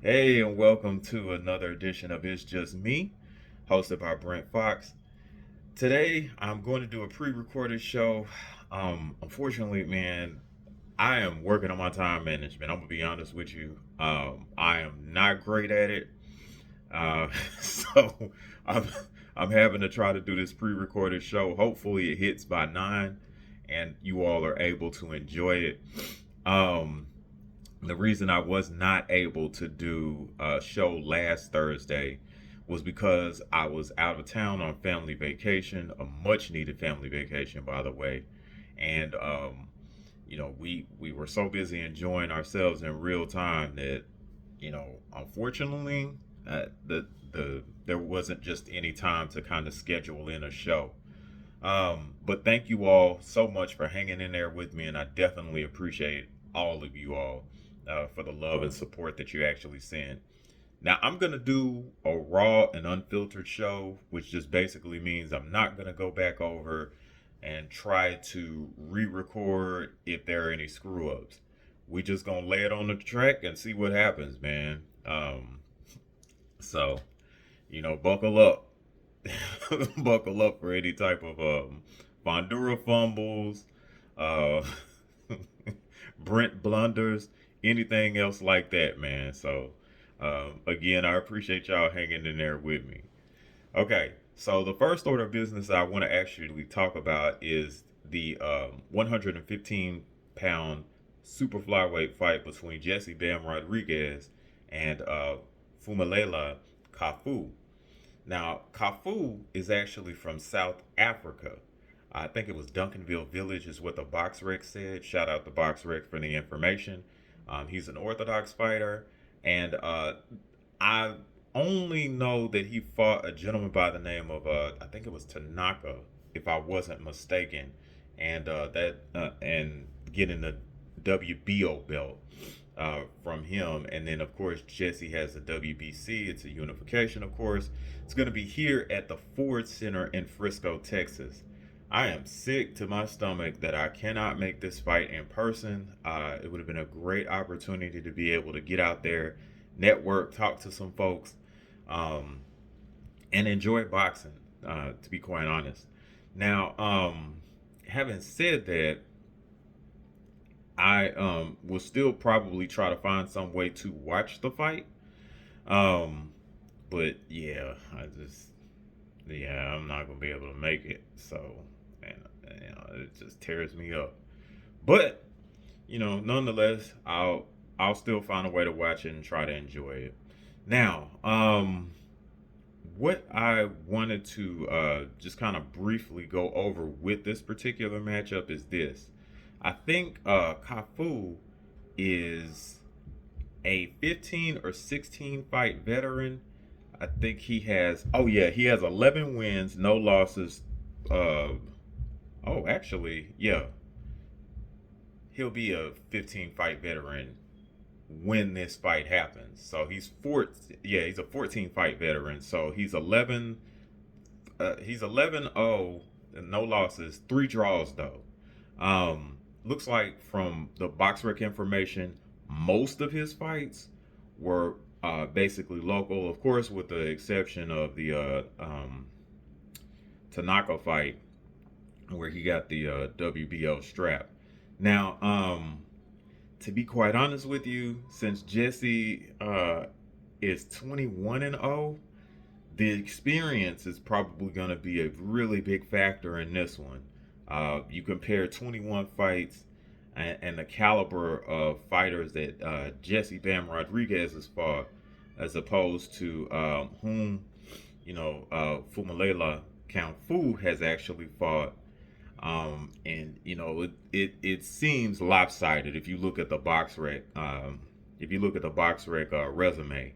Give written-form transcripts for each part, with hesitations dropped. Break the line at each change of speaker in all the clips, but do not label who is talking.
Hey, and welcome to another edition of It's Just Me, hosted by Brent Fox. Today, I'm going to do a pre recorded show. Unfortunately, man, I am working on my time management. I'm going to be honest with you. I am not great at it. Uh, so, I'm, I'm having to try to do this pre recorded show. Hopefully, it hits by 9 and you all are able to enjoy it. Um, the reason I was not able to do a show last Thursday was because I was out of town on family vacation, a much needed family vacation, by the way. And, we were so busy enjoying ourselves in real time that, unfortunately, there wasn't just any time to kind of schedule in a show. But thank you all so much for hanging in there with me, and I definitely appreciate all of you all for the love and support that you actually send. Now, I'm going to do a raw and unfiltered show, which just basically means I'm not going to go back over and try to re record if there are any screw ups. We just going to lay it on the track and see what happens, man. So, buckle up. Buckle up for any type of Bondura fumbles, uh, Brent blunders, anything else like that, man. So, again, I appreciate y'all hanging in there with me. Okay, so the first order of business I want to actually talk about is the 115-pound super flyweight fight between Jesse Bam Rodriguez and Fumalela Kafu. Now, Kafu is actually from South Africa. I think it was Duncanville Village, is what the Box Rec said. Shout out to Box Rec for the information. He's an Orthodox fighter, and I only know that he fought a gentleman by the name of I think it was Tanaka, if I wasn't mistaken, and getting the WBO belt from him. And then, of course, Jesse has the WBC. It's a unification, of course. It's going to be here at the Ford Center in Frisco, Texas. I am sick to my stomach that I cannot make this fight in person. It would have been a great opportunity to be able to get out there, network, talk to some folks, um, and enjoy boxing, to be quite honest. Now, having said that, I will still probably try to find some way to watch the fight. Um, but yeah, I'm not gonna be able to make it. So, and it just tears me up. But nonetheless, I'll still find a way to watch it and try to enjoy it. Now, what I wanted to just kind of briefly go over with this particular matchup is this. I think Kafu is a 15 or 16 fight veteran. I think he has, oh yeah, he has 11 wins, no losses. Uh, oh, actually, yeah, he'll be a 15 fight veteran when this fight happens. So he's a 14 fight veteran. So he's 11-0, no losses, 3 draws though. Looks like from the box rec information, most of his fights were basically local, of course, with the exception of the Tanaka fight where he got the WBO strap. Now, to be quite honest with you, since Jesse is 21-0, the experience is probably going to be a really big factor in this one. You compare 21 fights and the caliber of fighters that Jesse Bam Rodriguez has fought, as opposed to whom Fumalela Count Fu has actually fought. And it seems lopsided if you look at the box rec. If you look at the box rec resume,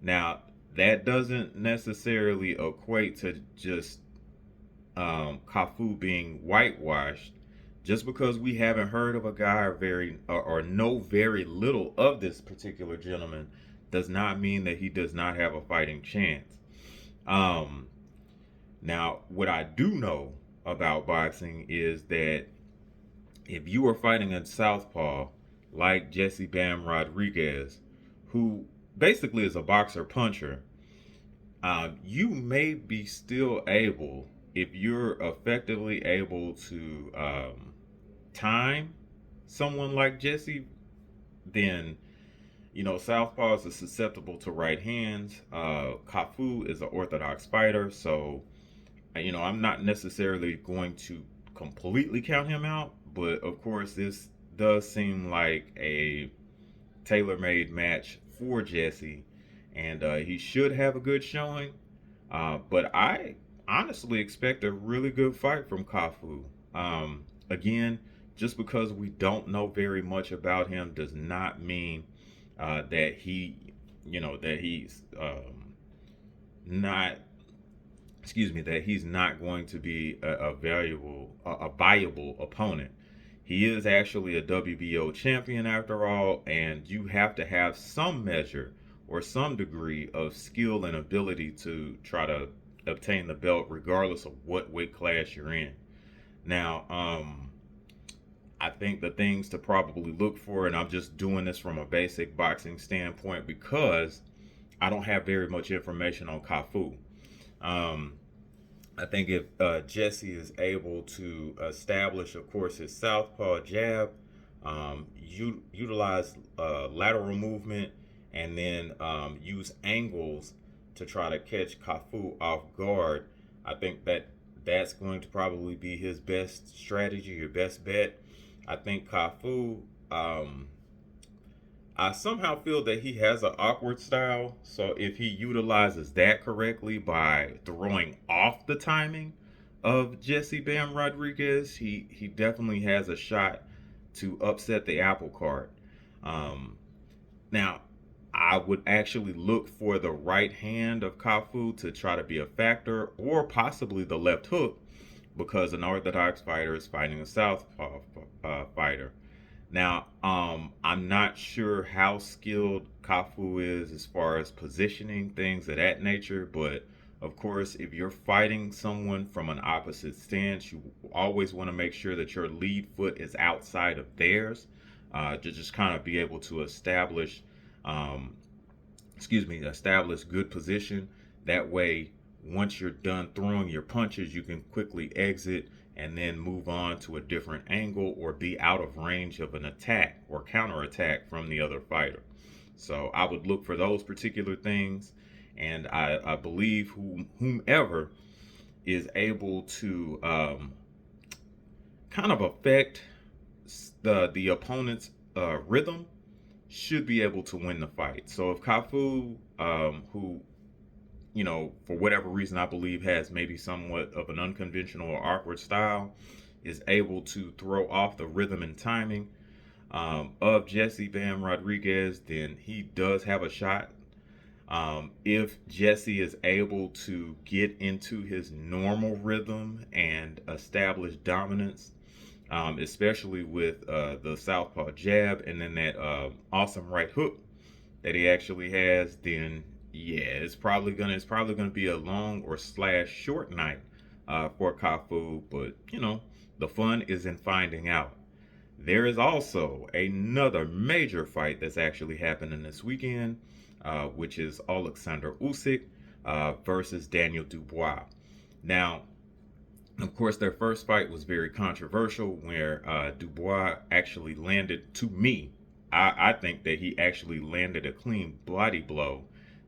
now that doesn't necessarily equate to just Kafu being whitewashed. Just because we haven't heard of a guy or know very little of this particular gentleman does not mean that he does not have a fighting chance. Um, Now, what I do know about boxing is that if you are fighting a southpaw like Jesse Bam Rodriguez, who basically is a boxer puncher. You may be still able, if you're effectively able to time someone like Jesse, then southpaws are susceptible to right hands. Kafu is an orthodox fighter, so I'm not necessarily going to completely count him out, but of course this does seem like a tailor-made match for Jesse, and he should have a good showing. But I honestly expect a really good fight from Kafu. Again, just because we don't know very much about him does not mean that he's not. Excuse me, that he's not going to be a viable opponent. He is actually a WBO champion after all, and you have to have some measure or some degree of skill and ability to try to obtain the belt, regardless of what weight class you're in. Now, I think the things to probably look for, and I'm just doing this from a basic boxing standpoint because I don't have very much information on Kafu. Um, I think if Jesse is able to establish, of course, his southpaw jab, utilize lateral movement, and then use angles to try to catch Kafu off guard, I think that that's going to probably be his best strategy, your best bet. I think Kafu, I somehow feel that he has an awkward style. So if he utilizes that correctly by throwing off the timing of Jesse Bam Rodriguez, he definitely has a shot to upset the apple cart. Um, Now, I would actually look for the right hand of Kafu to try to be a factor, or possibly the left hook, because an orthodox fighter is fighting a southpaw fighter. Now, I'm not sure how skilled Kafu is as far as positioning things of that nature, but of course, if you're fighting someone from an opposite stance, you always want to make sure that your lead foot is outside of theirs, to just kind of be able to um, establish good position. That way, once you're done throwing your punches, you can quickly exit and then move on to a different angle or be out of range of an attack or counterattack from the other fighter. So I would look for those particular things, and I believe whomever is able to kind of affect the opponent's rhythm should be able to win the fight. So if Kafu, who for whatever reason I believe has maybe somewhat of an unconventional or awkward style, is able to throw off the rhythm and timing of Jesse Bam Rodriguez, then he does have a shot. If Jesse is able to get into his normal rhythm and establish dominance, especially with the southpaw jab and then that awesome right hook that he actually has, then yeah, it's probably gonna be a long or slash short night for Kafu. But the fun is in finding out. There is also another major fight that's actually happening this weekend, which is Alexander Usyk versus Daniel Dubois. Now, of course, their first fight was very controversial, where Dubois actually landed, to me, I think that he actually landed a clean body blow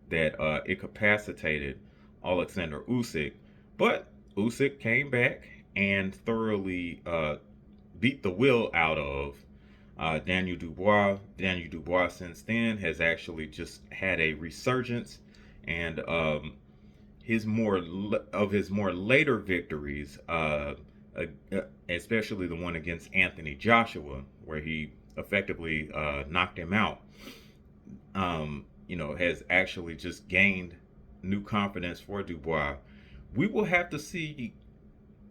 that incapacitated Alexander Usyk. But Usyk came back and thoroughly beat the will out of Daniel Dubois. Daniel Dubois, since then, has actually just had a resurgence, and his more later victories, especially the one against Anthony Joshua, where he effectively knocked him out, has actually just gained new confidence for Dubois. We will have to see.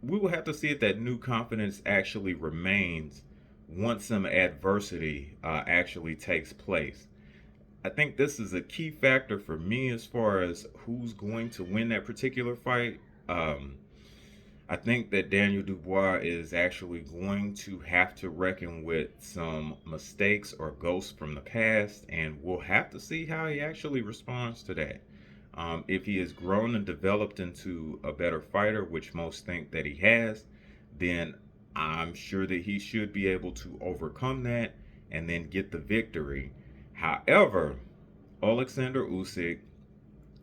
We will have to see if that new confidence actually remains once some adversity actually takes place. I think this is a key factor for me as far as who's going to win that particular fight. Um, I think that Daniel Dubois is actually going to have to reckon with some mistakes or ghosts from the past, and we'll have to see how he actually responds to that. If he has grown and developed into a better fighter, which most think that he has, then I'm sure that he should be able to overcome that and then get the victory. However, Alexander Usyk,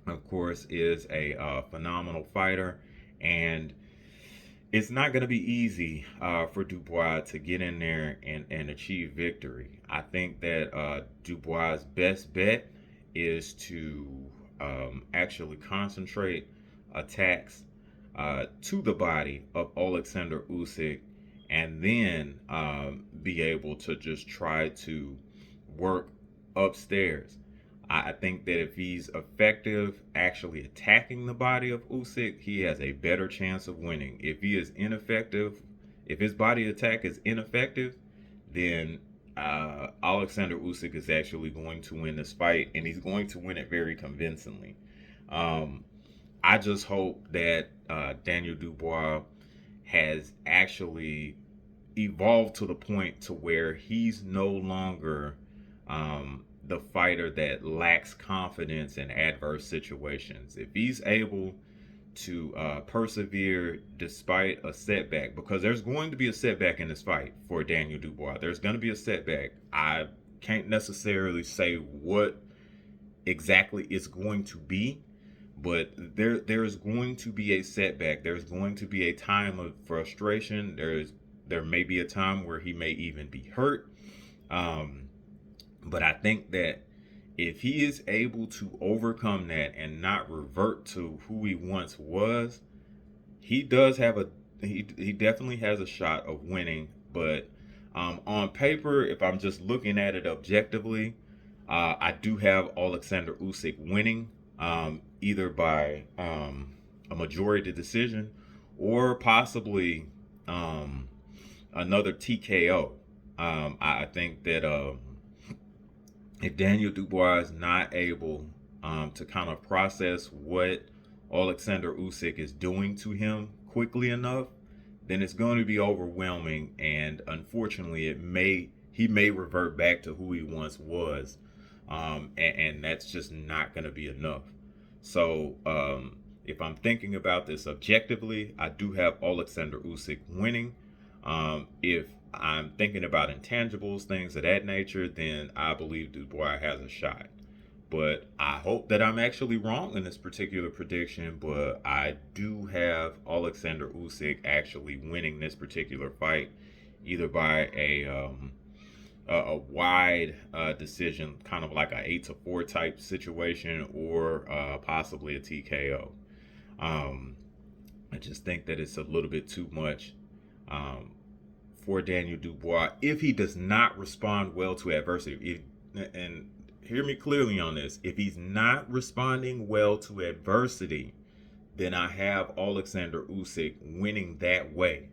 of course, is a phenomenal fighter, and it's not going to be easy for Dubois to get in there and achieve victory. I think that Dubois' best bet is to actually concentrate attacks to the body of Alexander Usyk, and then be able to just try to work upstairs. I think that if he's effective actually attacking the body of Usyk, he has a better chance of winning. If he is ineffective, if his body attack is ineffective, then Alexander Usyk is actually going to win this fight, and he's going to win it very convincingly. Um, I just hope that Daniel Dubois has actually evolved to the point to where he's no longer the fighter that lacks confidence in adverse situations. If he's able to persevere despite a setback, because there's going to be a setback in this fight for Daniel Dubois. There's going to be a setback. I can't necessarily say what exactly it's going to be, but there's going to be a setback. There's going to be a time of frustration. There may be a time where he may even be hurt. But I think that if he is able to overcome that and not revert to who he once was, he does have he definitely has a shot of winning. But on paper, if I'm just looking at it objectively, I do have Alexander Usyk winning, either by a majority decision or possibly another TKO. I think that if Daniel Dubois is not able to kind of process what Alexander Usyk is doing to him quickly enough, then it's going to be overwhelming, and unfortunately, he may revert back to who he once was, and that's just not going to be enough. So, if I'm thinking about this objectively, I do have Alexander Usyk winning. If I'm thinking about intangibles, things of that nature, then I believe Dubois has a shot. But I hope that I'm actually wrong in this particular prediction, but I do have Alexander Usyk actually winning this particular fight, either by a wide decision, kind of like a 8-4 type situation, or possibly a TKO. I just think that it's a little bit too much for Daniel Dubois if he does not respond well to adversity. And hear me clearly on this. If he's not responding well to adversity, then I have Alexander Usyk winning that way.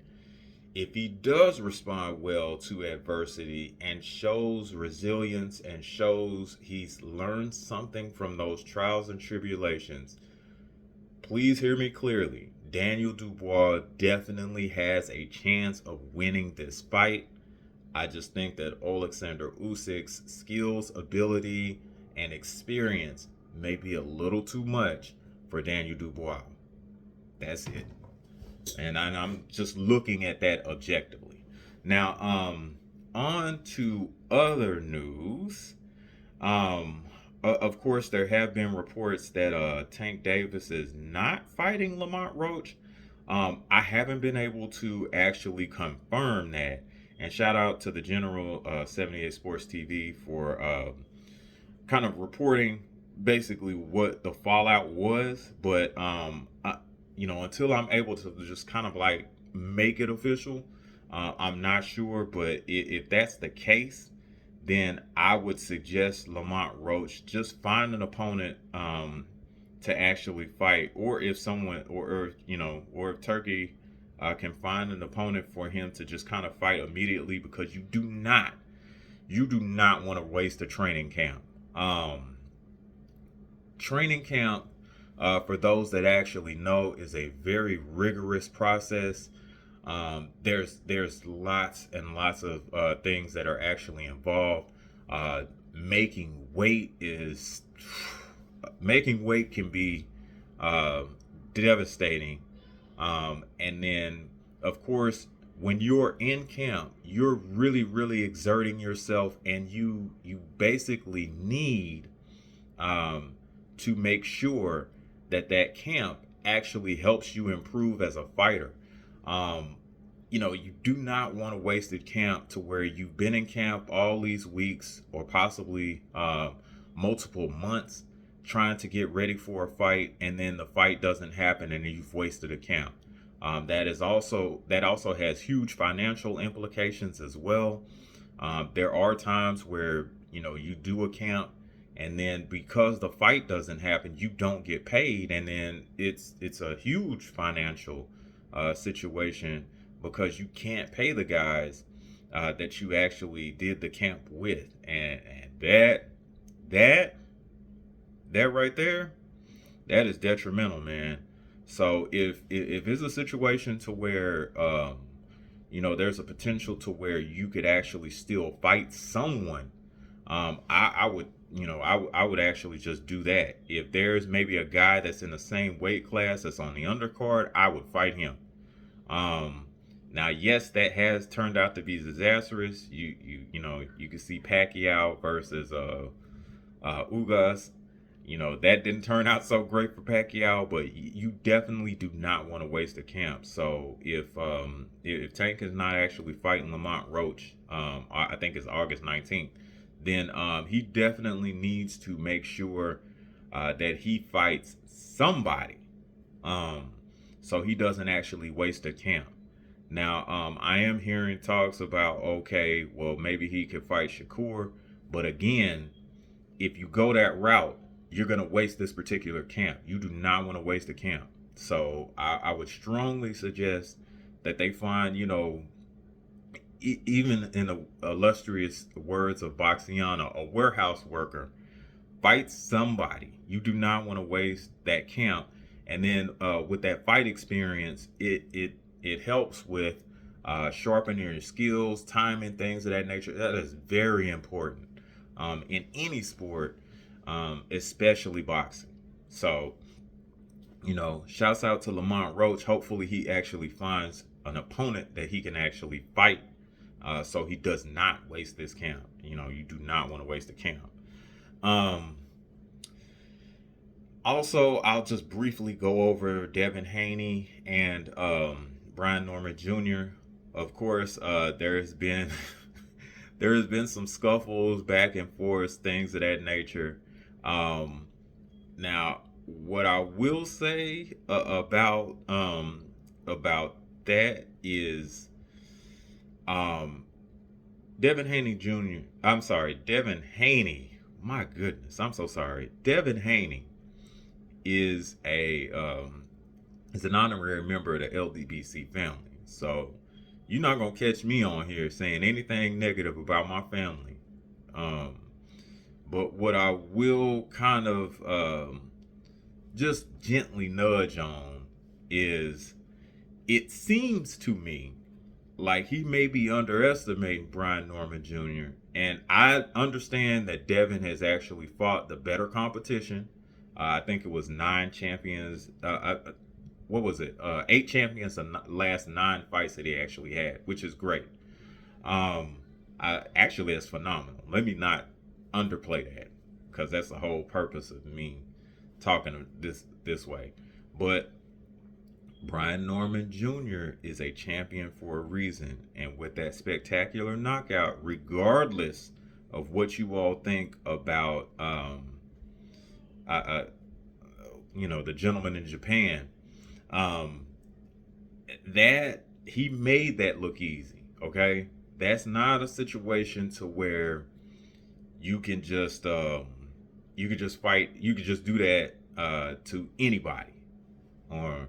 If he does respond well to adversity and shows resilience and shows he's learned something from those trials and tribulations, please hear me clearly. Daniel Dubois definitely has a chance of winning this fight. I just think that Alexander Usyk's skills, ability, and experience may be a little too much for Daniel Dubois. That's it. And I'm just looking at that objectively. Now, on to other news. Of course, there have been reports that Tank Davis is not fighting Lamont Roach. I haven't been able to actually confirm that. And shout out to the General 78 Sports TV for kind of reporting basically what the fallout was. But until I'm able to just kind of like make it official, I'm not sure. But if that's the case, then I would suggest Lamont Roach just find an opponent to actually fight, or if someone, or if Turkey can find an opponent for him to just kind of fight immediately, because you do not want to waste a training camp. Training camp for those that actually know, is a very rigorous process. There's lots and lots of things that are actually involved. Uh, making weight is making weight can be uh, devastating. And then, of course, when you're in camp, you're really, really exerting yourself, and you basically need um, to make sure that that camp actually helps you improve as a fighter. Um, you do not want to waste a camp to where you've been in camp all these weeks or possibly multiple months trying to get ready for a fight, and then the fight doesn't happen and you've wasted a camp. That also has huge financial implications as well. There are times where you do a camp, and then because the fight doesn't happen, you don't get paid, and then it's a huge financial situation because you can't pay the guys that you actually did the camp with, and that that right there, that is detrimental, man. So if it's a situation to where there's a potential to where you could actually still fight someone, I would I would actually just do that. If there's maybe a guy that's in the same weight class that's on the undercard, I would fight him. Um, Now, yes, that has turned out to be disastrous. You can see Pacquiao versus Ugas. That didn't turn out so great for Pacquiao, but you definitely do not want to waste a camp. So if Tank is not actually fighting Lamont Roach, I think it's August 19th, then he definitely needs to make sure that he fights somebody, um, so he doesn't actually waste a camp. Now, I am hearing talks about, okay, well, maybe he could fight Shakur, but again, if you go that route, you're going to waste this particular camp. You do not want to waste a camp. So I would strongly suggest that they find, even in the illustrious words of Boxiana, a warehouse worker. Fight somebody. You do not want to waste that camp. And then with that fight experience, it helps with sharpening your skills, timing, things of that nature. That is very important in any sport, especially boxing. So, shouts out to Lamont Roach. Hopefully, he actually finds an opponent that he can actually fight, so he does not waste this camp. You do not want to waste a camp. Um, Also, I'll just briefly go over Devin Haney and Brian Norman Jr. Of course, there has been there has been some scuffles back and forth, things of that nature. Um, Now, what I will say about that is um, Devin Haney Jr. I'm sorry, Devin Haney. My goodness, I'm so sorry. Devin Haney is a is an honorary member of the LDBC family. So you're not gonna catch me on here saying anything negative about my family. Um, but what I will kind of just gently nudge on is it seems to me like he may be underestimating Brian Norman Jr. And I understand that Devin has actually fought the better competition. I think it was 9 champions. What was it? 8 champions in the last 9 fights that he actually had, which is great. Actually, it's phenomenal. Let me not underplay that, because that's the whole purpose of me talking this way. But Brian Norman Jr. is a champion for a reason, and with that spectacular knockout, regardless of what you all think about, uh, uh, the gentleman in Japan, um, that he made that look easy. Okay, that's not a situation to where you can just fight. You can just do that to anybody, or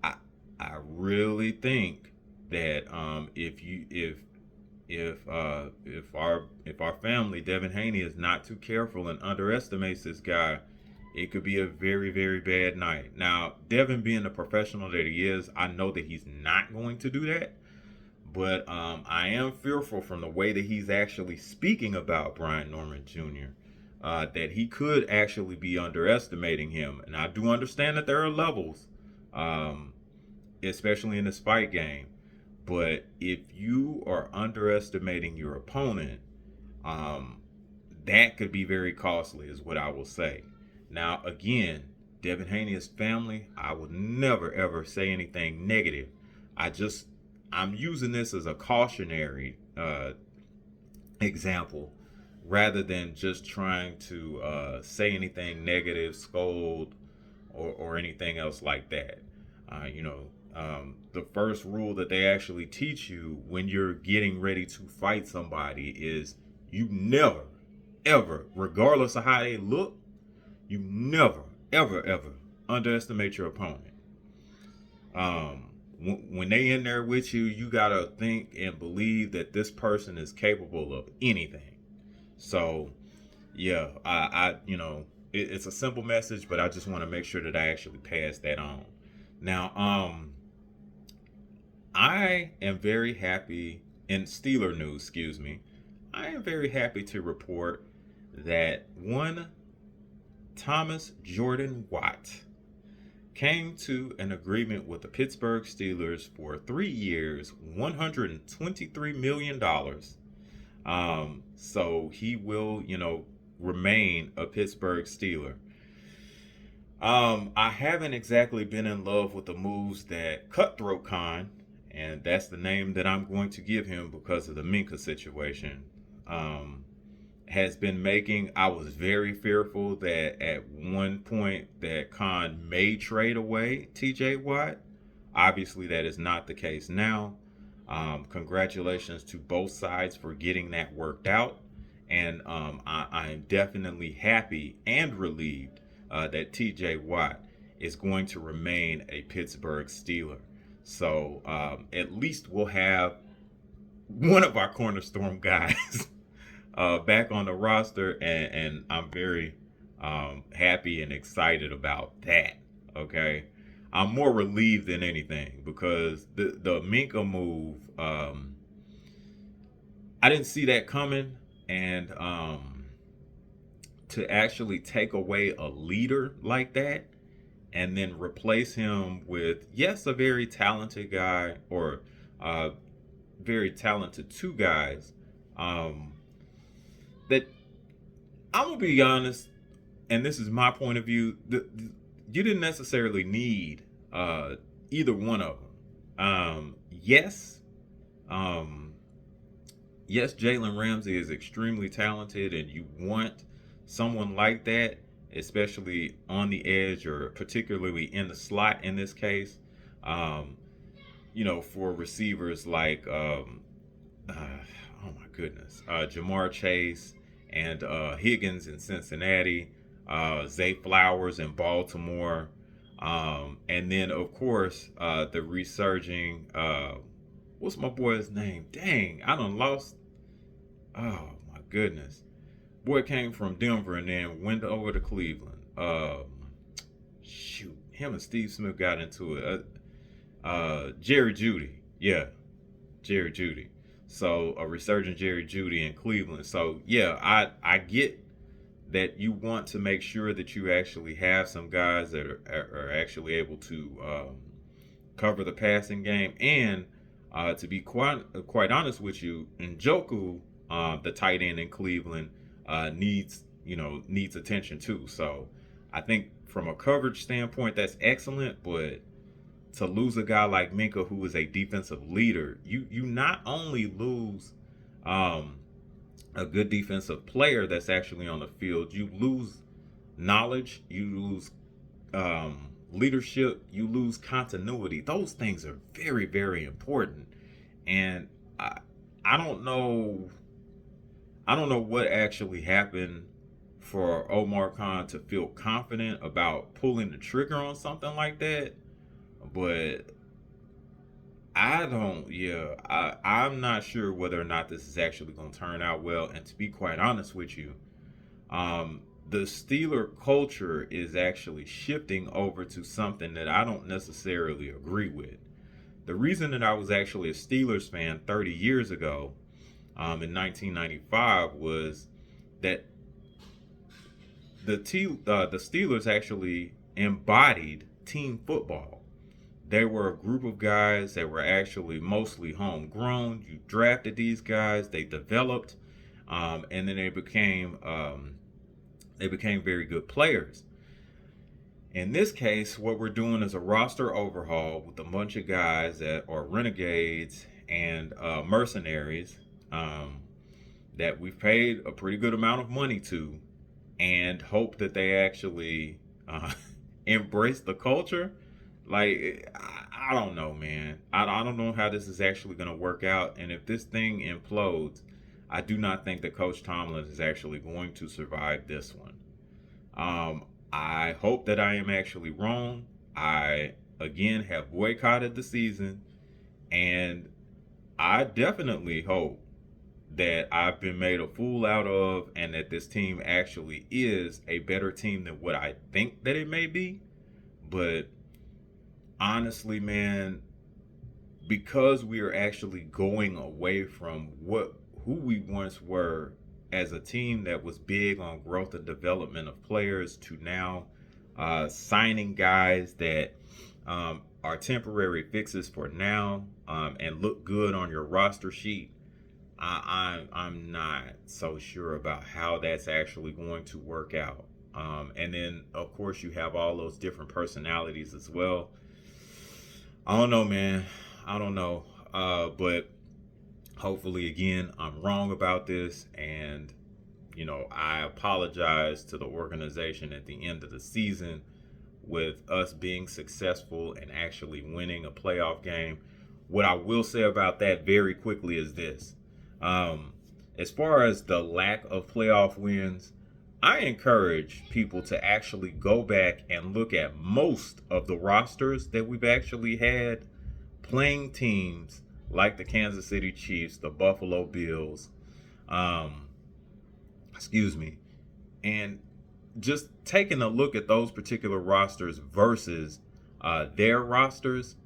I I really think that if our family, Devin Haney, is not too careful and underestimates this guy, it could be a very, very bad night. Now, Devin being the professional that he is, I know that he's not going to do that. But I am fearful from the way that he's actually speaking about Brian Norman Jr. That he could actually be underestimating him. And I do understand that there are levels, um, especially in the spike game. But if you are underestimating your opponent, um, that could be very costly, is what I will say. Now, again, Devin Haney is family. I would never ever say anything negative. I just I'm using this as a cautionary example rather than just trying to say anything negative, scold, or anything else like that. The first rule that they actually teach you when you're getting ready to fight somebody is you never, ever, regardless of how they look, you never, ever, ever underestimate your opponent. When they in there with you, you gotta think and believe that this person is capable of anything. So, yeah, it's a simple message, but I just want to make sure that I actually pass that on. Now, I am very happy in Steeler news. Excuse me. I am very happy to report that one Thomas Jordan Watt came to an agreement with the Pittsburgh Steelers for 3 years, $123 million. So he will, remain a Pittsburgh Steeler. I haven't exactly been in love with the moves that Cutthroat Khan, and that's the name that I'm going to give him because of the Minkah situation, has been making. I was very fearful that at one point that Khan may trade away TJ Watt. Obviously, that is not the case now. Congratulations to both sides for getting that worked out. And I am definitely happy and relieved that TJ Watt is going to remain a Pittsburgh Steeler. So at least we'll have one of our cornerstone guys back on the roster, and I'm very happy and excited about that. Okay, I'm more relieved than anything because the Minkah move, I didn't see that coming, and to actually take away a leader like that and then replace him with, yes, a very talented guy, or very talented two guys, that I'm gonna be honest, and this is my point of view. You didn't necessarily need either one of them. Yes, Jalen Ramsey is extremely talented, and you want someone like that, especially on the edge or particularly in the slot in this case. Um, for receivers like, oh my goodness, Jamar Chase and Higgins in Cincinnati, Zay Flowers in Baltimore, and then of course the resurging. What's my boy's name? Dang, I done lost. Oh my goodness, boy came from Denver and then went over to Cleveland. Shoot, him and Steve Smith got into it. Jerry Jeudy, yeah, Jerry Jeudy. So a resurgent Jerry Jeudy in Cleveland. So yeah, I get that you want to make sure that you actually have some guys that are actually able to cover the passing game. And to be quite honest with you, Njoku, the tight end in Cleveland, needs attention too. So I think from a coverage standpoint, that's excellent. But to lose a guy like Minkah, who is a defensive leader, you not only lose a good defensive player that's actually on the field, you lose knowledge, you lose leadership, you lose continuity. Those things are very, very important. And I don't know what actually happened for Omar Khan to feel confident about pulling the trigger on something like that. But I'm not sure whether or not this is actually going to turn out well. And to be quite honest with you, the Steeler culture is actually shifting over to something that I don't necessarily agree with. The reason that I was actually a Steelers fan 30 years ago, in 1995, was that the Steelers actually embodied team football. They were a group of guys that were actually mostly homegrown. You drafted these guys, they developed, and then they became very good players. In this case, what we're doing is a roster overhaul with a bunch of guys that are renegades and mercenaries, um, that we've paid a pretty good amount of money to, and hope that they actually embrace the culture. Like, I don't know, man. I don't know how this is actually going to work out. And if this thing implodes, I do not think that Coach Tomlin is actually going to survive this one. Um, I hope that I am actually wrong. I, again, have boycotted the season, and I definitely hope that I've been made a fool out of and that this team actually is a better team than what I think that it may be. But honestly, man, because we are actually going away from who we once were as a team that was big on growth and development of players, to now signing guys that are temporary fixes for now, and look good on your roster sheet. I'm not so sure about how that's actually going to work out. And then, of course, you have all those different personalities as well. I don't know, man. I don't know. But hopefully, again, I'm wrong about this. And, I apologize to the organization at the end of the season with us being successful and actually winning a playoff game. What I will say about that very quickly is this. Um, as far as the lack of playoff wins, I encourage people to actually go back and look at most of the rosters that we've actually had playing teams like the Kansas City Chiefs, the Buffalo Bills, um, excuse me, and just taking a look at those particular rosters versus their rosters.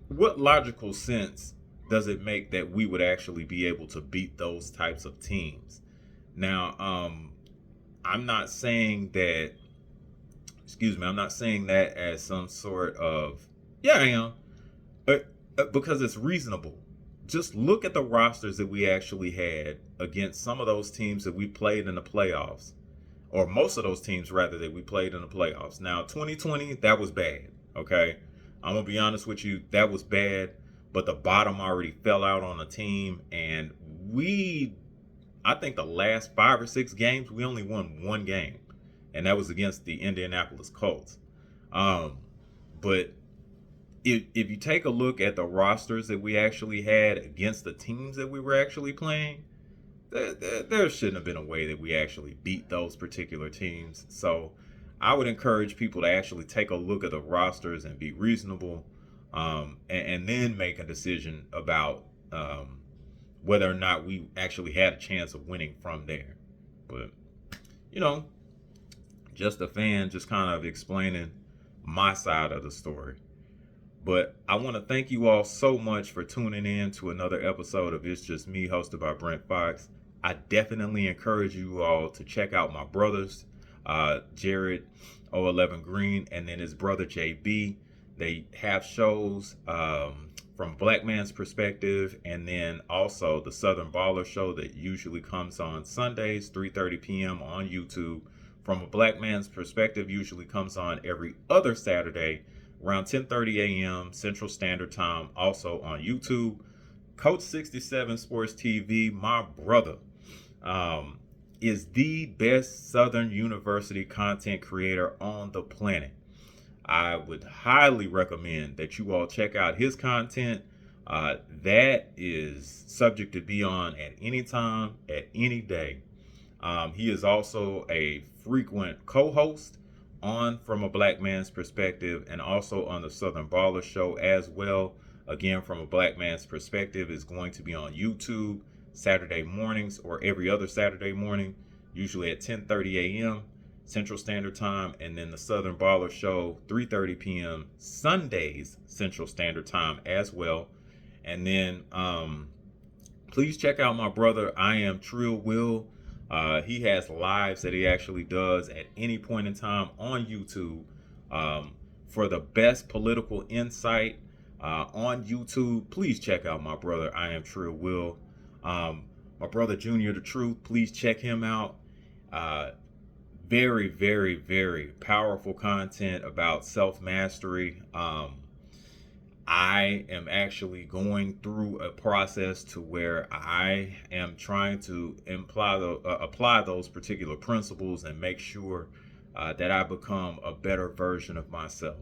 What logical sense does it make that we would actually be able to beat those types of teams? Now, I'm not saying that, excuse me, I'm not saying that as some sort of, yeah, I am, because it's reasonable. Just look at the rosters that we actually had against some of those teams that we played in the playoffs, or most of those teams, rather, that we played in the playoffs. Now, 2020, that was bad, okay? I'm going to be honest with you, that was bad, but the bottom already fell out on the team, and I think the last 5 or 6 games, we only won one game, and that was against the Indianapolis Colts. But if you take a look at the rosters that we actually had against the teams that we were actually playing, there shouldn't have been a way that we actually beat those particular teams. So I would encourage people to actually take a look at the rosters and be reasonable, and then make a decision about whether or not we actually had a chance of winning from there. But, you know, just a fan, just kind of explaining my side of the story. But I want to thank you all so much for tuning in to another episode of It's Just Me, hosted by Brent Fox. I definitely encourage you all to check out my brothers, Jared 011 Green, and then his brother JB. They have shows from a black man's perspective, and then also the Southern Baller Show that usually comes on Sundays, 3:30 p.m. on YouTube. From a black man's perspective, usually comes on every other Saturday around 10:30 a.m. Central Standard Time, also on YouTube. Coach 67 Sports TV, my brother, is the best Southern University content creator on the planet. I would highly recommend that you all check out his content. That is subject to be on at any time, at any day. He is also a frequent co-host on From a Black Man's Perspective, and also on the Southern Baller Show as well. Again, From a Black Man's Perspective is going to be on YouTube Saturday mornings, or every other Saturday morning. usually at 10:30 a.m. Central Standard Time, and then the Southern Baller Show 3:30 p.m. Sundays Central Standard Time as well. And then please check out my brother I Am Trill Will. He has lives that he actually does at any point in time on YouTube for the best political insight on YouTube. Please check out my brother I Am Trill Will. My brother Junior the Truth, please check him out. Very, very, very powerful content about self-mastery. I am actually going through a process to where I am trying to apply those particular principles and make sure that I become a better version of myself.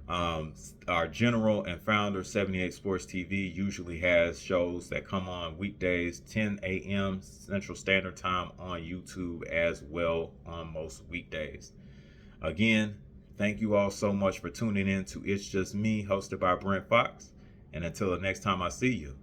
Our general and founder, 78 Sports TV, usually has shows that come on weekdays, 10 a.m. Central Standard Time on YouTube as well on most weekdays. Again, thank you all so much for tuning in to It's Just Me, hosted by Brent Fox. And until the next time I see you,